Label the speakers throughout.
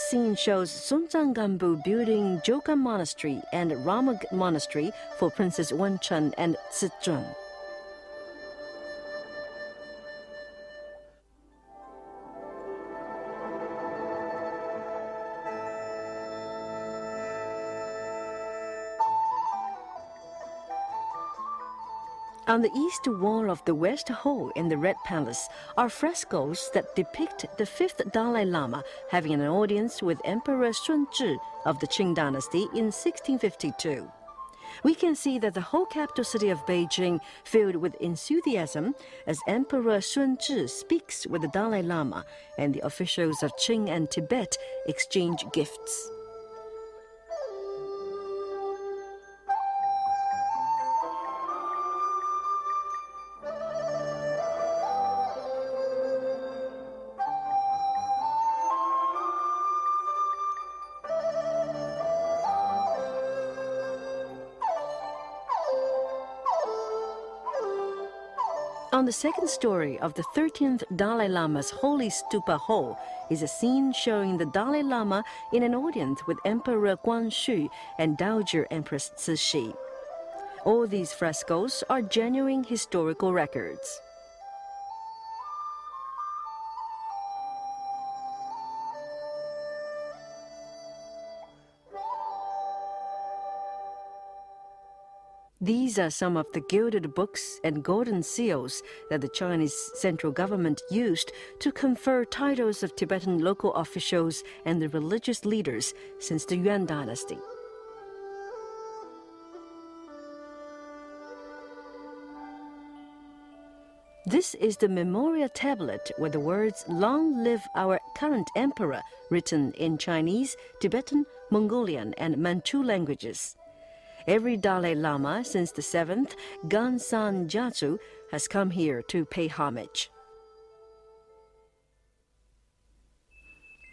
Speaker 1: scene shows Sunzanggambu building Jokan Monastery and Ramag Monastery for Princess Wenchun and Zizun. On the east wall of the West Hall in the Red Palace are frescoes that depict the fifth Dalai Lama having an audience with Emperor Sunzhi of the Qing dynasty in 1652. We can see that the whole capital city of Beijing filled with enthusiasm as Emperor Sunzhi speaks with the Dalai Lama, and the officials of Qing and Tibet exchange gifts. On the second story of the 13th Dalai Lama's Holy Stupa Hall is a scene showing the Dalai Lama in an audience with Emperor Guangxu and Dowager Empress Cixi. All these frescoes are genuine historical records. These are some of the gilded books and golden seals that the Chinese central government used to confer titles of Tibetan local officials and the religious leaders since the Yuan dynasty. This is the memorial tablet with the words "Long live our current emperor" written in Chinese, Tibetan, Mongolian, and Manchu languages. Every Dalai Lama since the 7th Gansan Gyatso has come here to pay homage.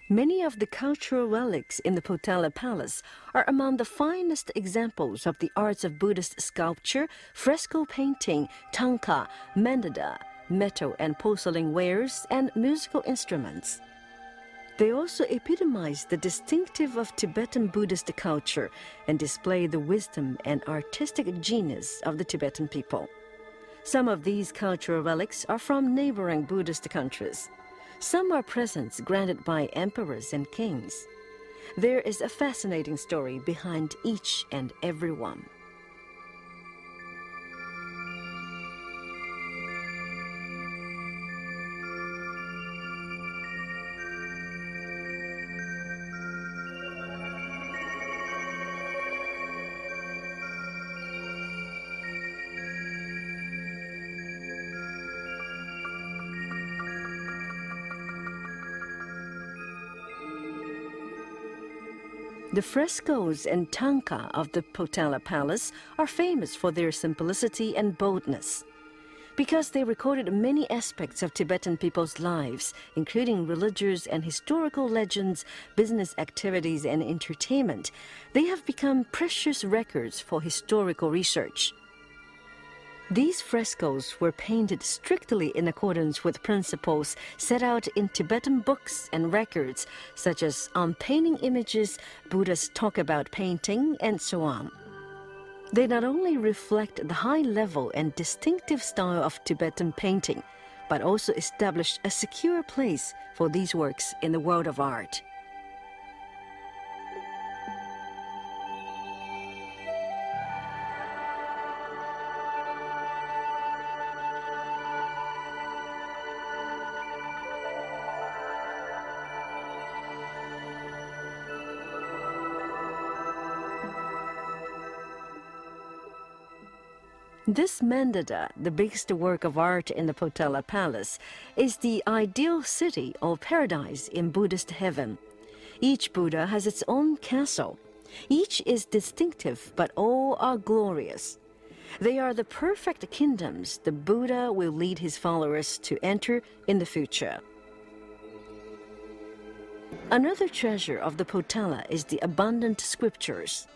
Speaker 1: Many of the cultural relics in the Potala Palace are among the finest examples of the arts of Buddhist sculpture, fresco painting, tanka, mandala, metal and porcelain wares, and musical instruments. They also epitomize the distinctive of Tibetan Buddhist culture and display the wisdom and artistic genius of the Tibetan people. Some of these cultural relics are from neighboring Buddhist countries. Some are presents granted by emperors and kings. There is a fascinating story behind each and every one. The frescoes and tanka of the Potala Palace are famous for their simplicity and boldness. Because they recorded many aspects of Tibetan people's lives, including religious and historical legends, business activities, and entertainment, they have become precious records for historical research. These frescoes were painted strictly in accordance with principles set out in Tibetan books and records, such as on painting images, Buddha's talk about painting, and so on. They not only reflect the high level and distinctive style of Tibetan painting, but also establish a secure place for these works in the world of art. This mandala, the biggest work of art in the Potala Palace, is the ideal city or paradise in Buddhist heaven. Each Buddha has its own castle. Each is distinctive, but all are glorious. They are the perfect kingdoms the Buddha will lead his followers to enter in the future. Another treasure of the Potala is the abundant scriptures.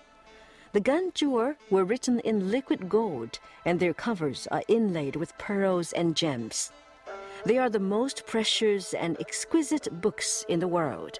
Speaker 1: The ganjur were written in liquid gold, and their covers are inlaid with pearls and gems. They are the most precious and exquisite books in the world.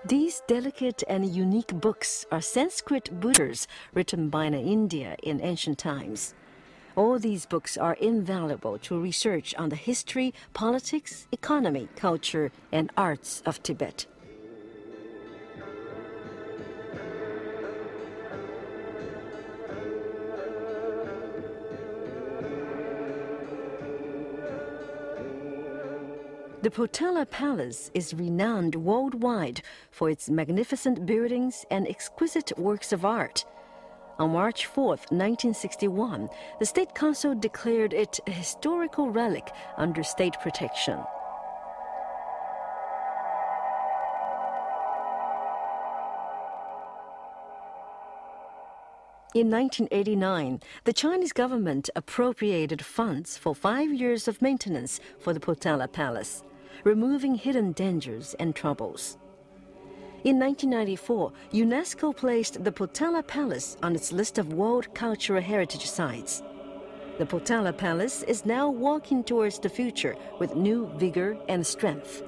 Speaker 1: These delicate and unique books are Sanskrit Buddhas written by an India in ancient times. All these books are invaluable to research on the history, politics, economy, culture, and arts of Tibet. The Potala Palace is renowned worldwide for its magnificent buildings and exquisite works of art. On March 4, 1961, the State Council declared it a historical relic under state protection. In 1989, the Chinese government appropriated funds for 5 years of maintenance for the Potala Palace, removing hidden dangers and troubles. In 1994, UNESCO placed the Potala Palace on its list of World Cultural Heritage Sites. The Potala Palace is now walking towards the future with new vigor and strength.